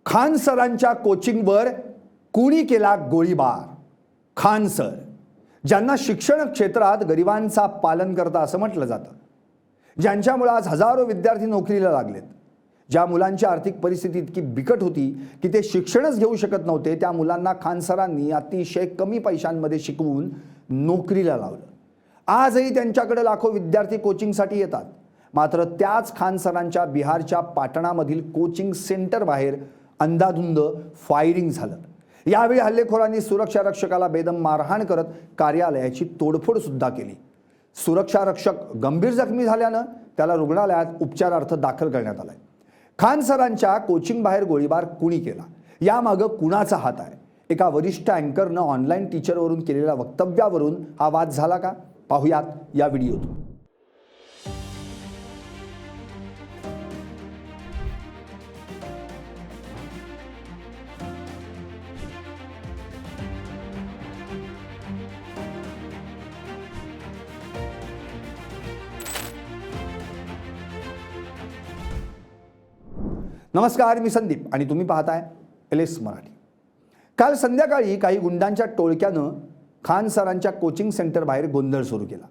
खान सरांच्या कोचिंगवर कुणी केला गोळीबार? खान सर, ज्यांना शिक्षण क्षेत्रात गरिबांचा पालन करता असं म्हटलं जातं, ज्यांच्यामुळे आज हजारो विद्यार्थी नोकरीला लागलेत, ज्या मुलांची आर्थिक परिस्थिती इतकी बिकट होती की ते शिक्षणच घेऊ शकत नव्हते, त्या मुलांना खान सरांनी अतिशय कमी पैशांमध्ये शिकवून नोकरीला लावलं. आजही त्यांच्याकडे लाखो विद्यार्थी कोचिंगसाठी येतात. मात्र त्याच खान सरांच्या बिहारच्या पाटणामधील कोचिंग सेंटर बाहेर अंधाधुंद फायरिंग झालं. यावेळी हल्लेखोरांनी सुरक्षा रक्षकाला बेदम मारहाण करत कार्यालयाची तोडफोड सुद्धा केली. सुरक्षा रक्षक गंभीर जखमी झाल्यानं त्याला रुग्णालयात उपचारार्थ दाखल करण्यात आलाय. खान सरांच्या कोचिंग बाहेर गोळीबार कुणी केला, यामागं कुणाचा हात आहे? एका वरिष्ठ अँकरनं ऑनलाईन टीचरवरून केलेल्या वक्तव्यावरून हा वाद झाला का? पाहुयात या व्हिडिओत. नमस्कार, मी संदीप आणि तुम्ही पाहताय LS मराठी. काल संध्याकाळी काही गुंडांच्या टोळक्यानं खान सरांच्या कोचिंग सेंटर बाहेर गोंधळ सुरू केला.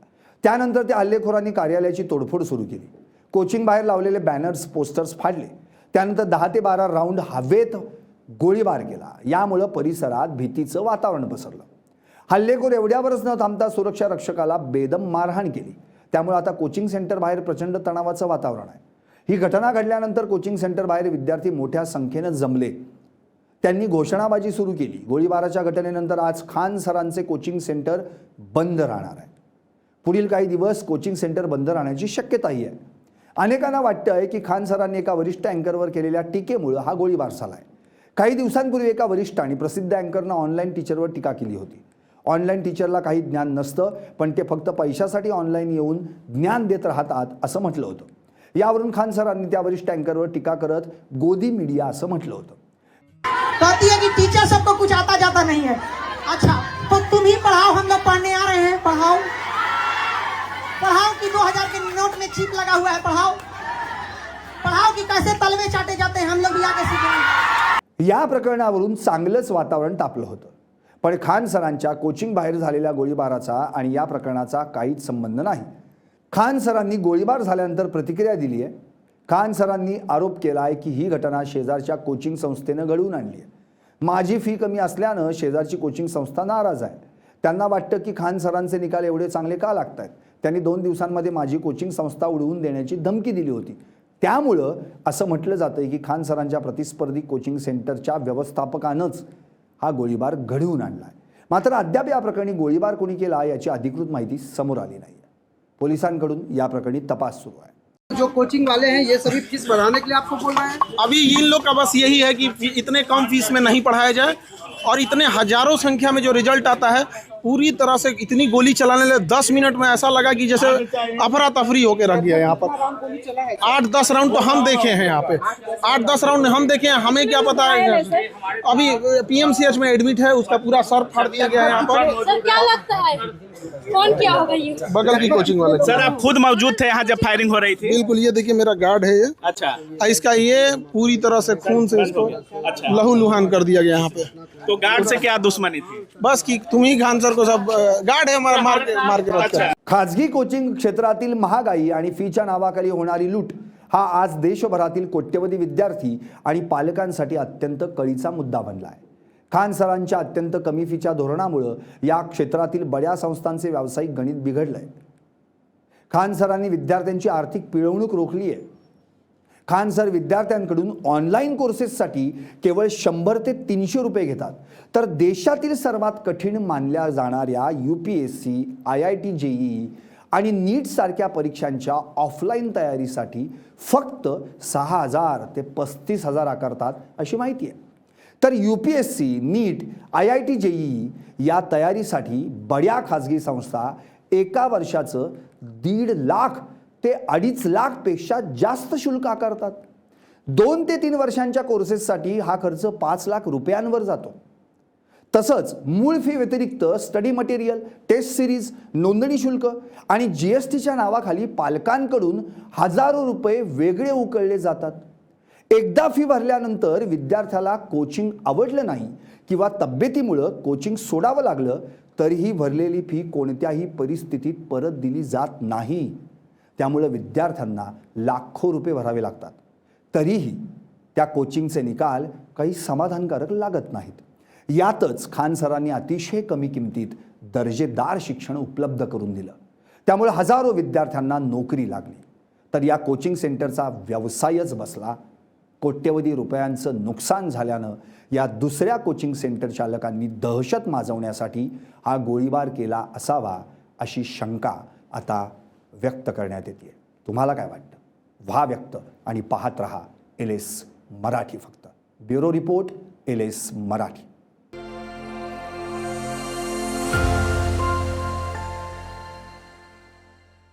त्यानंतर त्या हल्लेखोरांनी कार्यालयाची तोडफोड सुरू केली. कोचिंग बाहेर लावलेले बॅनर्स, पोस्टर्स फाडले. त्यानंतर 10 ते 12 राऊंड हवेत गोळीबार केला. यामुळे परिसरात भीतीचं वातावरण पसरलं. हल्लेखोर एवढ्यावरच न थांबता सुरक्षा रक्षकाला बेदम मारहाण केली. त्यामुळे आता कोचिंग सेंटर बाहेर प्रचंड तणावाचं वातावरण आहे. ही घटना घडल्यानंतर कोचिंग सेंटर बाहेर विद्यार्थी मोठ्या संख्येने जमले. त्यांनी घोषणाबाजी सुरू केली. गोळीबाराच्या घटनेनंतर आज खान सरांचे कोचिंग सेंटर बंद राहणार आहे. पुढील काही दिवस कोचिंग सेंटर बंद राहण्याची शक्यताही आहे. अनेकांना वाटतंय की खान सरांनी एका वरिष्ठ अँकरवर केलेल्या टीकेमुळे हा गोळीबार झालाय. काही दिवसांपूर्वी एका वरिष्ठ आणि प्रसिद्ध अँकरनं ऑनलाईन टीचरवर टीका केली होती. ऑनलाईन टीचरला काही ज्ञान नसतं, पण ते फक्त पैशासाठी ऑनलाईन येऊन ज्ञान देत राहतात असं म्हटलं होतं. यावरून खान सरांनी त्या वरिष्ठ अँकरवर टीका करत गोदी मीडिया असं म्हटलं होतं. कहती है कि टीचर सबको कुछ आता जाता नहीं है. अच्छा, तो तुम ही पढ़ाओ, हम लोग पढ़ने आ रहे हैं. पढ़ाओ पढ़ाओ कि 2000 के नोट में चिप लगा हुआ है. पढ़ाओ पढ़ाओ कि कैसे तलवे चाटे जाते हैं, हम लोग भी आके सीखेंगे. या प्रकरणावरून चांगलंच वातावरण तापलं होतं. पण खान सरांच्या कोचिंग बाहेर झालेल्या गोळीबाराचा आणि या प्रकरणाचा काहीच संबंध नाही. खान सरांनी गोळीबार झाल्यानंतर प्रतिक्रिया दिली आहे. खान सरांनी आरोप केला आहे की ही घटना शेजारच्या कोचिंग संस्थेनं घडवून आणली आहे. माझी फी कमी असल्यानं शेजारची कोचिंग संस्था नाराज आहे. त्यांना वाटतं की खान सरांचे निकाल एवढे चांगले का लागत आहेत. त्यांनी 2 दिवसांमध्ये माझी कोचिंग संस्था उडवून देण्याची धमकी दिली होती. त्यामुळं असं म्हटलं जातं की खान सरांच्या प्रतिस्पर्धी कोचिंग सेंटरच्या व्यवस्थापकानंच हा गोळीबार घडवून आणला आहे. मात्र अद्याप या प्रकरणी गोळीबार कोणी केला याची अधिकृत माहिती समोर आली नाही. पोलिसांकडून या प्रकरणी तपास सुरू आहे. जो कोचिंग वाले हैं ये सभी फीस बढ़ाने के लिए आपको बोल रहे हैं? अभी इन लोग का बस यही है कि इतने कम फीस में नहीं पढ़ाया जाए और इतने हजारों संख्या में जो रिजल्ट आता है पूरी तरह से इतनी गोली चलाने लगे. 10 मिनट में ऐसा लगा कि जैसे अफरा तफरी होके रख दिया. यहाँ पर 8-10 राउंड तो हम देखे हैं. यहाँ पे 8-10 राउंड हम देखे हैं. हमें क्या पता है, अभी PMCH में एडमिट है, उसका पूरा सर फाड़ दिया गया है. यहाँ पर सर क्या लगता है कौन क्या होगा ये? बगल की कोचिंग वाले. सर आप खुद मौजूद थे यहाँ जब फायरिंग हो रही थी? बिल्कुल, ये देखिए मेरा गार्ड है ये. अच्छा, इसका ये पूरी तरह से खून से इसको लहूलुहान कर दिया गया यहाँ पे. तो गार्ड से क्या दुश्मनी थी? बस कि तुम ही खान सर को सब गार्ड है हमारा मार के रखता है. खाजगी कोचिंग क्षेत्रातील महागाई आणि फीच्या नावाखाली होणारी लूट हा आज देशभरातील कोट्यवधी विद्यार्थी आणि पालकांसाठी अत्यंत कळीचा मुद्दा बनला आहे. खान सरांच्या अत्यंत कमी फीच्या धोरणामुळे या क्षेत्रातील बड्या संस्थांचे व्यावसायिक गणित बिघडलंय. खान सरांनी विद्यार्थ्यांची आर्थिक पिळवणूक रोखली आहे. खान सर विद्यार्थ्यांकडून ऑनलाईन कोर्सेससाठी केवळ 100 ते 300 रुपये घेतात. तर देशातील सर्वात कठीण मानल्या जाणाऱ्या UPSC, IIT, JEE आणि नीट सारख्या परीक्षांच्या ऑफलाईन तयारीसाठी फक्त 6,000 ते 35,000 आकारतात अशी माहिती आहे. तर UPSC, नीट, IIT, JEE या तयारीसाठी बड्या खाजगी संस्था एका वर्षाचं 1.5 लाख ते 2.5 लाख पेक्षा जास्त शुल्क आकारतात. 2 ते 3 वर्षांच्या कोर्सेससाठी हा खर्च 5 लाख रुपयांवर जातो. तसंच मूळ फी व्यतिरिक्त स्टडी मटेरियल, टेस्ट सिरीज, नोंदणी शुल्क आणि GSTच्या नावाखाली पालकांकडून हजारो रुपये वेगळे उकळले जातात. एकदा फी भरल्यानंतर विद्यार्थ्याला कोचिंग आवडलं नाही किंवा तब्येतीमुळं कोचिंग सोडावं लागलं तरीही भरलेली फी कोणत्याही परिस्थितीत परत दिली जात नाही. त्यामुळं विद्यार्थ्यांना लाखो रुपये भरावे लागतात. तरीही त्या कोचिंगचे निकाल काही समाधानकारक लागत नाहीत. यातच खान सरांनी अतिशय कमी किमतीत दर्जेदार शिक्षण उपलब्ध करून दिलं. त्यामुळे हजारो विद्यार्थ्यांना नोकरी लागली. तर या कोचिंग सेंटरचा व्यवसायच बसला. कोट्यवधी रुपयांचं नुकसान झाल्यानं या दुसऱ्या कोचिंग सेंटर चालकांनी दहशत माजवण्यासाठी हा गोळीबार केला असावा अशी शंका आता व्यक्त करण्यात येते. तुम्हाला काय वाटतं? व्हा व्यक्त आणि पाहत रहा LS मराठी. फक्त ब्युरो रिपोर्ट LS मराठी.